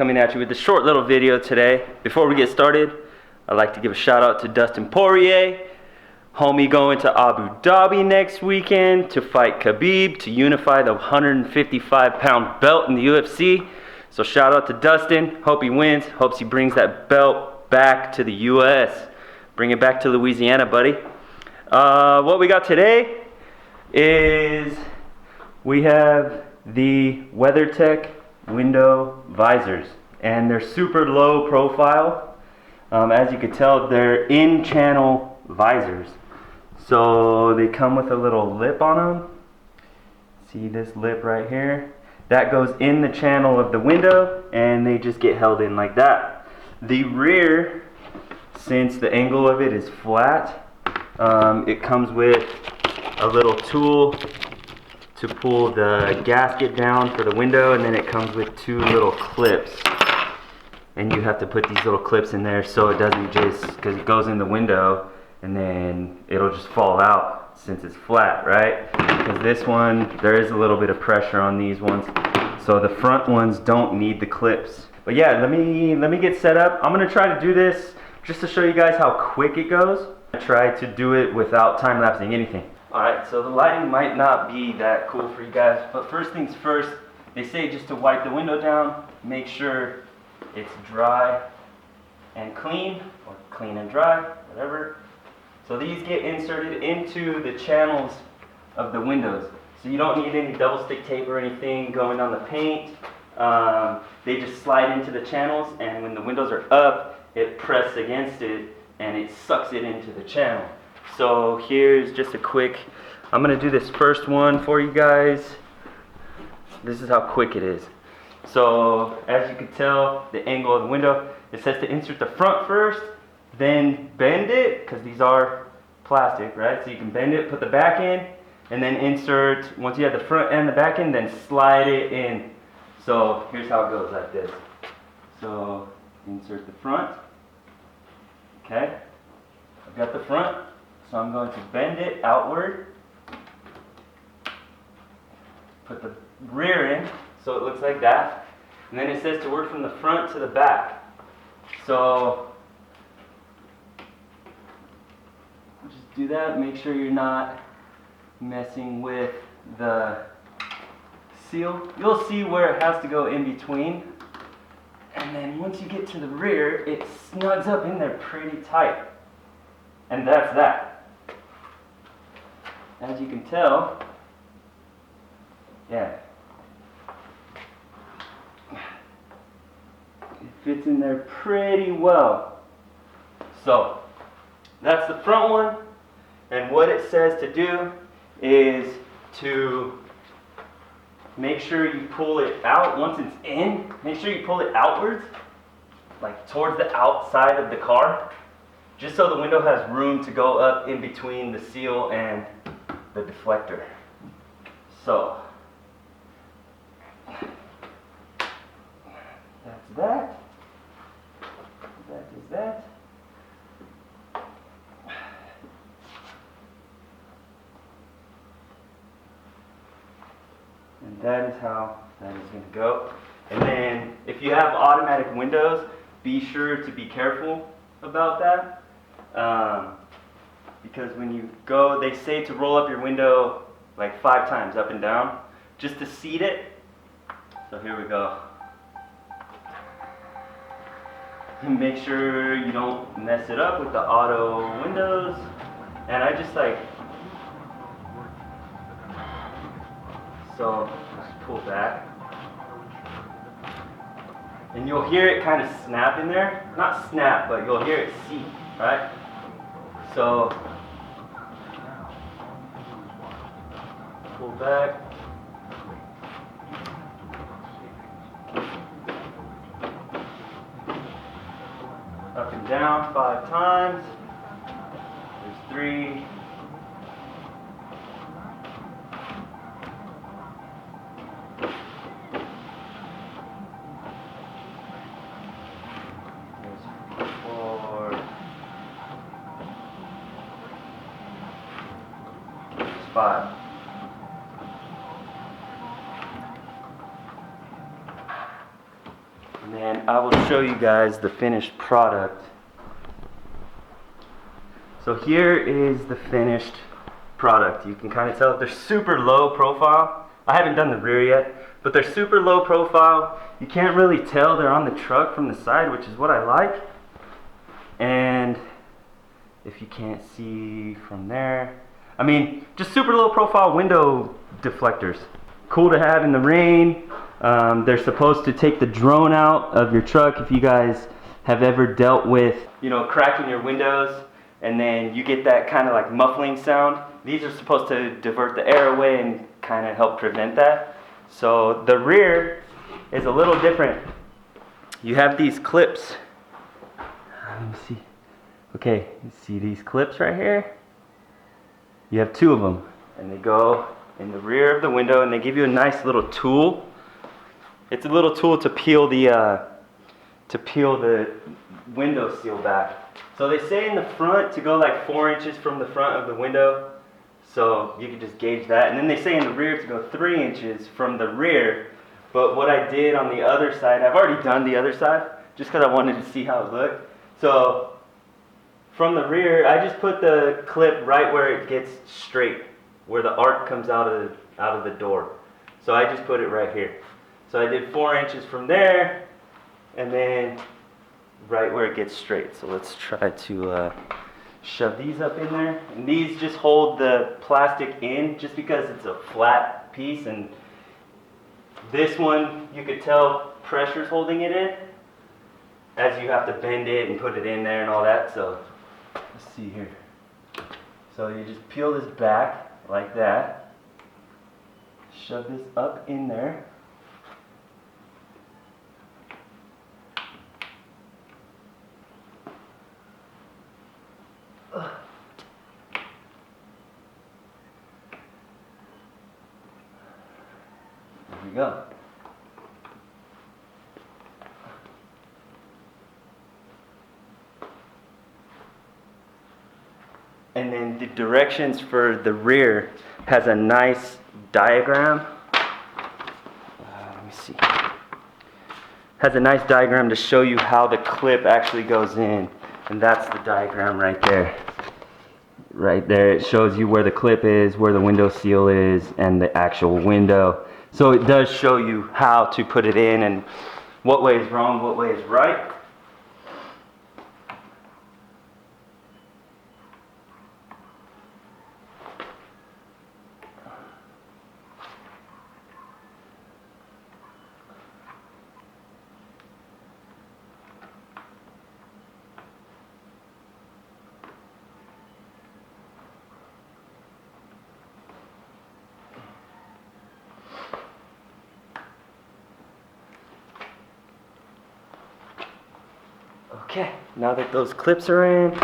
coming at you with a short little video today. Before we get started, I'd like to give a shout out to Dustin Poirier. Homie going to Abu Dhabi next weekend to fight Khabib to unify the 155-pound belt in the UFC. So shout out to Dustin. Hope he wins. Hopes he brings that belt back to the US. Bring it back to Louisiana, buddy. What we got today is we have the Weathertech window visors, and they're super low profile. As you can tell, they're in-channel visors. So they come with a little lip on them. See this lip right here? That goes in the channel of the window, and they just get held in like that. The rear, since the angle of it is flat, it comes with a little tool to pull the gasket down for the window, and then it comes with two little clips. And you have to put these little clips in there so it doesn't just, because it goes in the window and then it'll just fall out since it's flat, right? Because this one, there is a little bit of pressure on these ones. So the front ones don't need the clips. But yeah, let me get set up. I'm gonna try to do this just to show you guys how quick it goes. I try to do it without time-lapsing anything. Alright, so the lighting might not be that cool for you guys, but first things first, they say just to wipe the window down, make sure it's dry and clean, or clean and dry, whatever. So these get inserted into the channels of the windows. So you don't need any double stick tape or anything going on the paint. They just slide into the channels, and when the windows are up, it presses against it and it sucks it into the channel. So here's just a quick, I'm gonna do this first one for you guys. This is how quick it is. So as you can tell, the angle of the window, it says to insert the front first, then bend it, because these are plastic, right? So you can bend it, put the back in, and then insert, once you have the front and the back in, then slide it in. So here's how it goes, like this. So insert the front, okay? I've got the front, so I'm going to bend it outward. Put the rear in, so it looks like that. And then it says to work from the front to the back. So just do that, make sure you're not messing with the seal. You'll see where it has to go in between. And then once you get to the rear, it snugs up in there pretty tight. And that's that. As you can tell, yeah, it fits in there pretty well. So that's the front one, and what it says to do is to make sure you pull it out. Once it's in, make sure you pull it outwards, like towards the outside of the car, just so the window has room to go up in between the seal and the deflector. So that's that. That is that. And that is how that is going to go. And then if you have automatic windows, be sure to be careful about that. Because when you go, they say to roll up your window like 5 times up and down just to seat it. So here we go. And make sure you don't mess it up with the auto windows. And I just like, so just pull back. And you'll hear it kind of snap in there. Not snap, but you'll hear it seat, right? So pull back. Up and down 5 times. There's 3. There's 4. There's 5. And and I will show you guys the finished product. So here is the finished product. You can kind of tell they're super low profile. I haven't done the rear yet, but they're super low profile. You can't really tell they're on the truck from the side, which is what I like. And if you can't see from there, I mean, just super low profile window deflectors. Cool to have in the rain. They're supposed to take the drone out of your truck. If you guys have ever dealt with, cracking your windows and then you get that kind of like muffling sound, these are supposed to divert the air away and kind of help prevent that. So the rear is a little different. You have these clips. Let me see. Okay, you see these clips right here? You have two of them, and they go in the rear of the window, and they give you a nice little tool. It's a little tool to peel the window seal back. So they say in the front to go like 4 inches from the front of the window, so you can just gauge that. And then they say in the rear to go 3 inches from the rear. But what I did on the other side, I've already done the other side, just because I wanted to see how it looked. So from the rear, I just put the clip right where it gets straight, where the arc comes out of the door. So I just put it right here. So I did 4 inches from there, and then right where it gets straight. So let's try to shove these up in there. And these just hold the plastic in, just because it's a flat piece. And this one, you could tell pressure's holding it in, as you have to bend it and put it in there and all that. So let's see here. So you just peel this back like that, shove this up in there. There we go. And then the directions for the rear has a nice diagram. Let me see. Has a nice diagram to show you how the clip actually goes in. And that's the diagram right there. Right there, it shows you where the clip is, where the window seal is, and the actual window. So it does show you how to put it in and what way is wrong, what way is right. Okay, now that those clips are in,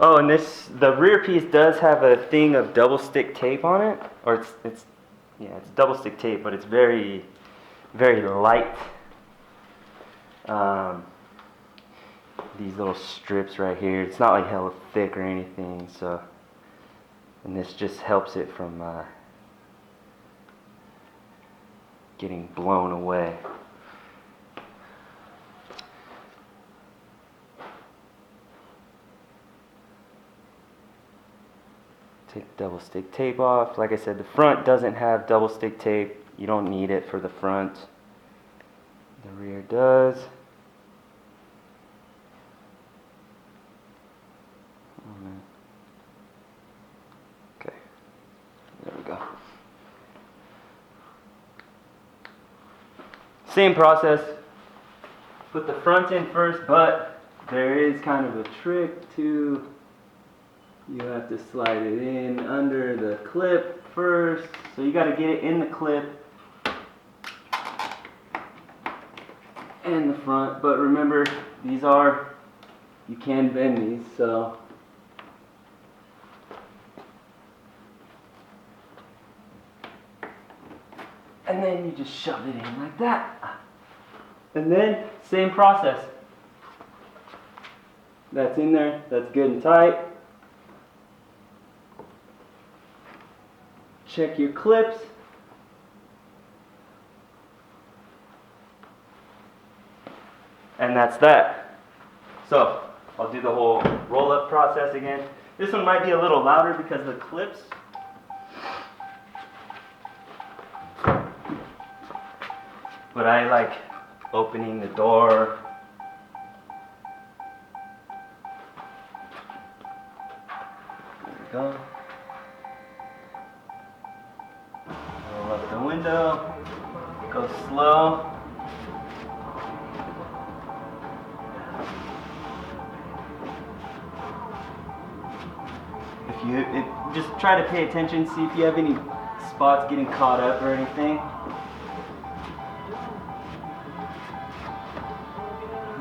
oh, and the rear piece does have a thing of double stick tape on it, or it's double stick tape, but it's very, very light. These little strips right here, it's not like hella thick or anything, so, and this just helps it from getting blown away. Take the double stick tape off. Like I said, the front doesn't have double stick tape. You don't need it for the front. The rear does. Okay, there we go. Same process. Put the front in first, but there is kind of a trick to. You have to slide it in under the clip first. So you got to get it in the clip and the front. But remember, you can bend these, so. And then you just shove it in like that. And then, same process. That's in there, that's good and tight. Check your clips. And that's that. So I'll do the whole roll up process again. This one might be a little louder because of the clips. But I like opening the door. There we go. Roll up the window. Go slow. Just try to pay attention, see if you have any spots getting caught up or anything.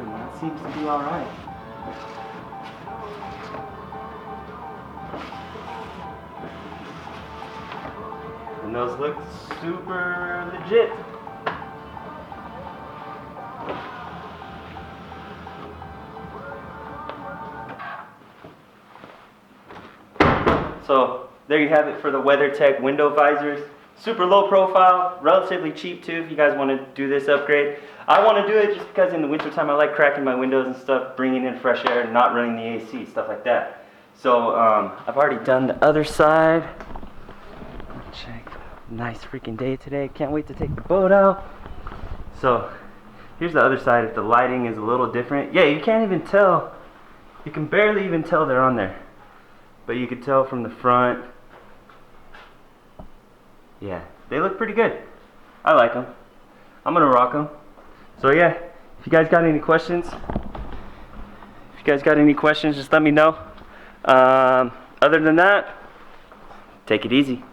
That seems to be alright. And those look super legit. So there you have it for the Weathertech window visors. Super low profile, relatively cheap too if you guys want to do this upgrade. I want to do it just because in the wintertime I like cracking my windows and stuff, bringing in fresh air and not running the AC, stuff like that. So I've already done the other side. Check. Nice freaking day today. Can't wait to take the boat out. So here's the other side. If the lighting is a little different. Yeah, you can't even tell. You can barely even tell they're on there. But you can tell from the front. Yeah, they look pretty good. I like them. I'm gonna rock them. So yeah, if you guys got any questions, just let me know. Other than that, take it easy.